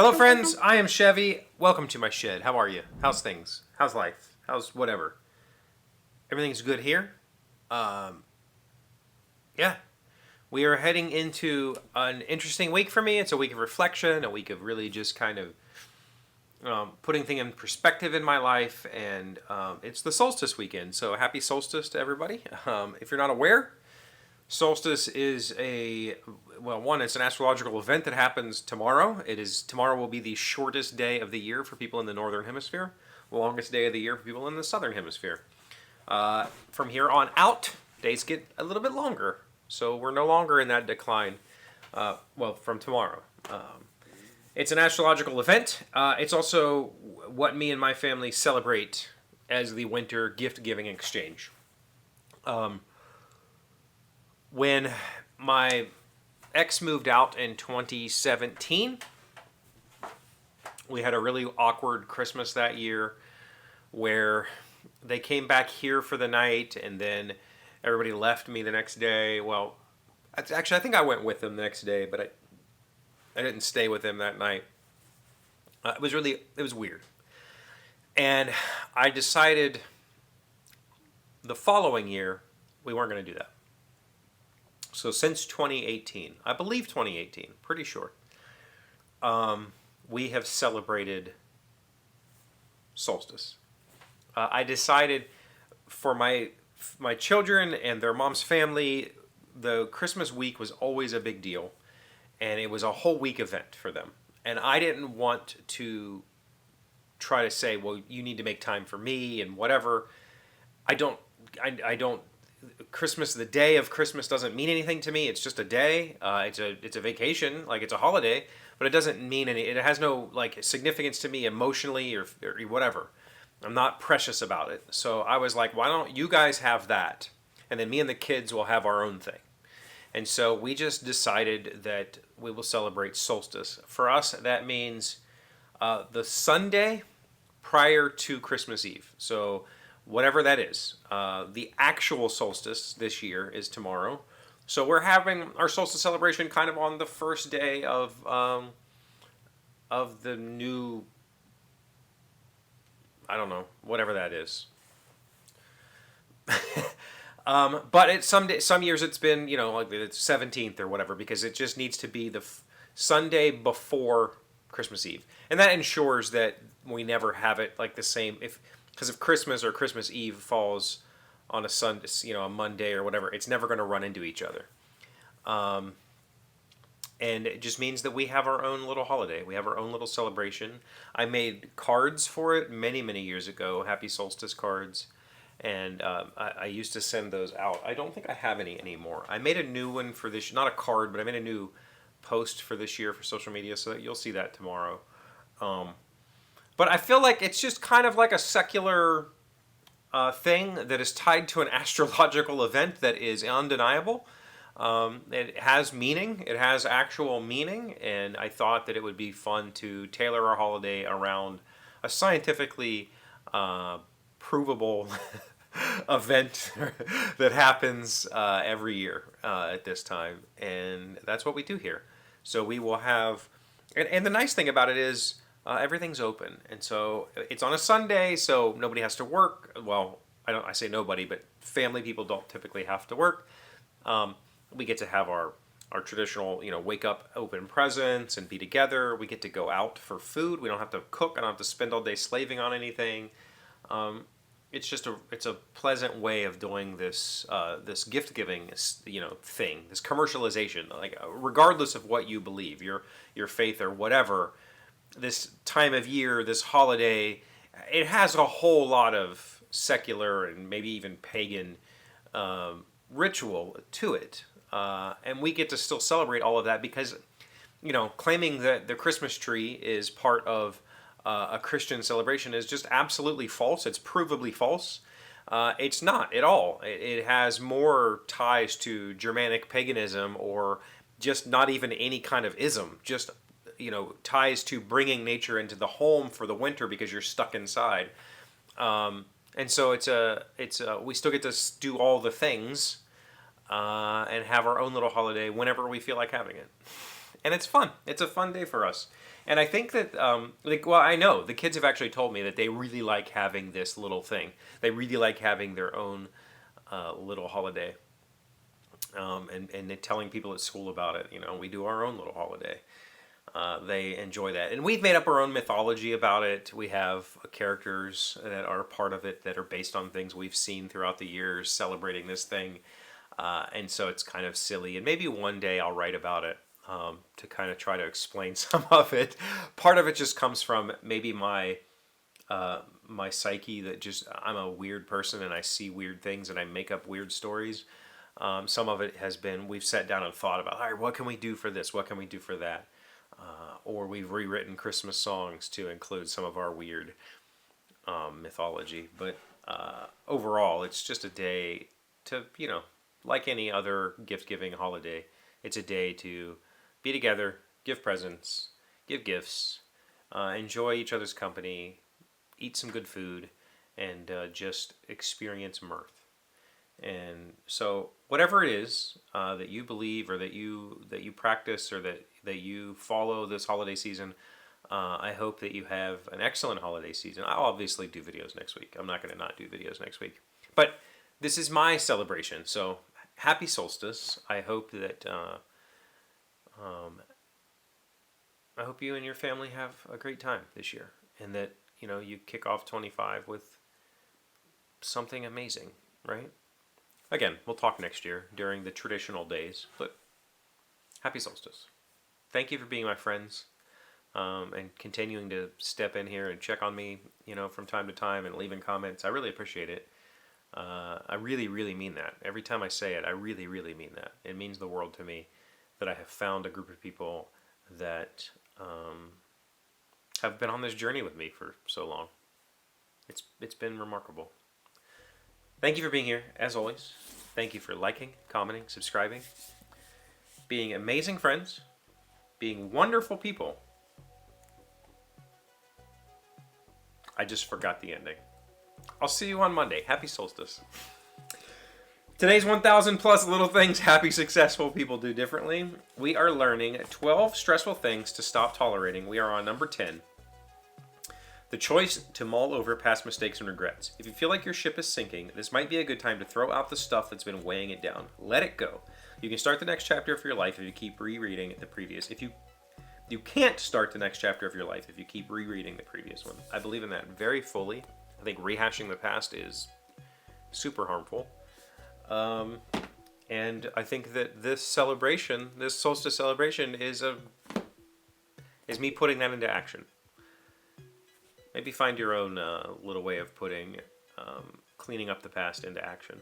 Hello, friends. I am Chevee. Welcome to my shed. How are you? How's things? How's life? How's whatever? Everything's good here. Um, yeah, we are heading into an interesting week for me. It's a week of reflection, a week of really just kind of putting things in perspective in my life, and it's the solstice weekend. So happy solstice to everybody. If you're not aware, solstice is it's an astrological event that happens tomorrow. Tomorrow will be the shortest day of the year for people in the northern hemisphere, the longest day of the year for people in the southern hemisphere. From here on out, days get a little bit longer, so we're no longer in that decline. From tomorrow. It's an astrological event. It's also what me and my family celebrate as the winter gift-giving exchange. When my ex moved out in 2017, we had a really awkward Christmas that year where they came back here for the night and then everybody left me the next day. Well, actually, I think I went with them the next day, but I didn't stay with them that night. It was weird. And I decided the following year we weren't going to do that. So since 2018, I believe 2018, pretty sure, we have celebrated solstice. I decided for my children and their mom's family, the Christmas week was always a big deal, and it was a whole week event for them. And I didn't want to try to say, well, you need to make time for me and whatever. I don't. Christmas, the day of Christmas doesn't mean anything to me. It's just a day. It's a vacation, like it's a holiday, but it doesn't mean any. It has no like significance to me emotionally or whatever. I'm not precious about it. So I was like, why don't you guys have that, and then me and the kids will have our own thing. And so we just decided that we will celebrate solstice. For us, that means the Sunday prior to Christmas Eve. So whatever that is. The actual solstice this year is tomorrow. So we're having our solstice celebration kind of on the first day of the new, I don't know, whatever that is. But some years it's been, like the 17th or whatever, because it just needs to be the Sunday before Christmas Eve. And that ensures that we never have it like the same, because if Christmas or Christmas Eve falls on a Sunday, a Monday or whatever, it's never going to run into each other. And it just means that we have our own little holiday. We have our own little celebration. I made cards for it many, many years ago, Happy Solstice cards. And I used to send those out. I don't think I have any anymore. I made a new one for this, not a card, but I made a new post for this year for social media, so you'll see that tomorrow. But I feel like it's just kind of like a secular thing that is tied to an astrological event that is undeniable. It has meaning. It has actual meaning. And I thought that it would be fun to tailor our holiday around a scientifically provable event that happens every year at this time. And that's what we do here. So we will have... And the nice thing about it is... everything's open, and so it's on a Sunday, so nobody has to work. Well, I say nobody, but family people don't typically have to work. We get to have our traditional, wake up, open presents, and be together. We get to go out for food. We don't have to cook. I don't have to spend all day slaving on anything. It's a pleasant way of doing this gift giving thing, this commercialization. Like regardless of what you believe, your faith or whatever. This time of year, this holiday, it has a whole lot of secular and maybe even pagan ritual to it. And we get to still celebrate all of that because, claiming that the Christmas tree is part of a Christian celebration is just absolutely false. It's provably false. It's not at all. It has more ties to Germanic paganism or just not even any kind of ism, just ties to bringing nature into the home for the winter because you're stuck inside. And so we still get to do all the things and have our own little holiday whenever we feel like having it. and it's fun. It's a fun day for us. And I think that, I know the kids have actually told me that they really like having this little thing. They really like having their own little holiday, and they're telling people at school about it. We do our own little holiday. They enjoy that. And we've made up our own mythology about it. We have characters that are part of it that are based on things we've seen throughout the years celebrating this thing. And so it's kind of silly. And maybe one day I'll write about it to kind of try to explain some of it. Part of it just comes from maybe my psyche, that just I'm a weird person and I see weird things and I make up weird stories. Some of it has been we've sat down and thought about, all right, what can we do for this? What can we do for that? Or we've rewritten Christmas songs to include some of our weird mythology. But overall, it's just a day to, like any other gift-giving holiday, it's a day to be together, give presents, give gifts, enjoy each other's company, eat some good food, and just experience mirth. And so whatever it is that you believe or that you practice or that you follow this holiday season, I hope that you have an excellent holiday season. I'll obviously do videos next week. I'm not going to not do videos next week. But this is my celebration. So happy solstice. I hope that I hope you and your family have a great time this year, and that you kick off 25 with something amazing, right? Again, we'll talk next year during the traditional days, but happy solstice. Thank you for being my friends and continuing to step in here and check on me, from time to time and leaving comments. I really appreciate it. I really, really mean that. Every time I say it, I really, really mean that. It means the world to me that I have found a group of people that have been on this journey with me for so long. It's been remarkable. Thank you for being here, as always. Thank you for liking, commenting, subscribing, being amazing friends, being wonderful people. I just forgot the ending. I'll see you on Monday. Happy solstice. Today's 1,000 plus little things happy, successful people do differently. We are learning 12 stressful things to stop tolerating. We are on number 10. The choice to mull over past mistakes and regrets. If you feel like your ship is sinking, this might be a good time to throw out the stuff that's been weighing it down. Let it go. You can start the next chapter of your life if you keep rereading the previous. You can't start the next chapter of your life if you keep rereading the previous one. I believe in that very fully. I think rehashing the past is super harmful. And I think that this celebration, this solstice celebration, is me putting that into action. Maybe find your own little way of putting cleaning up the past into action.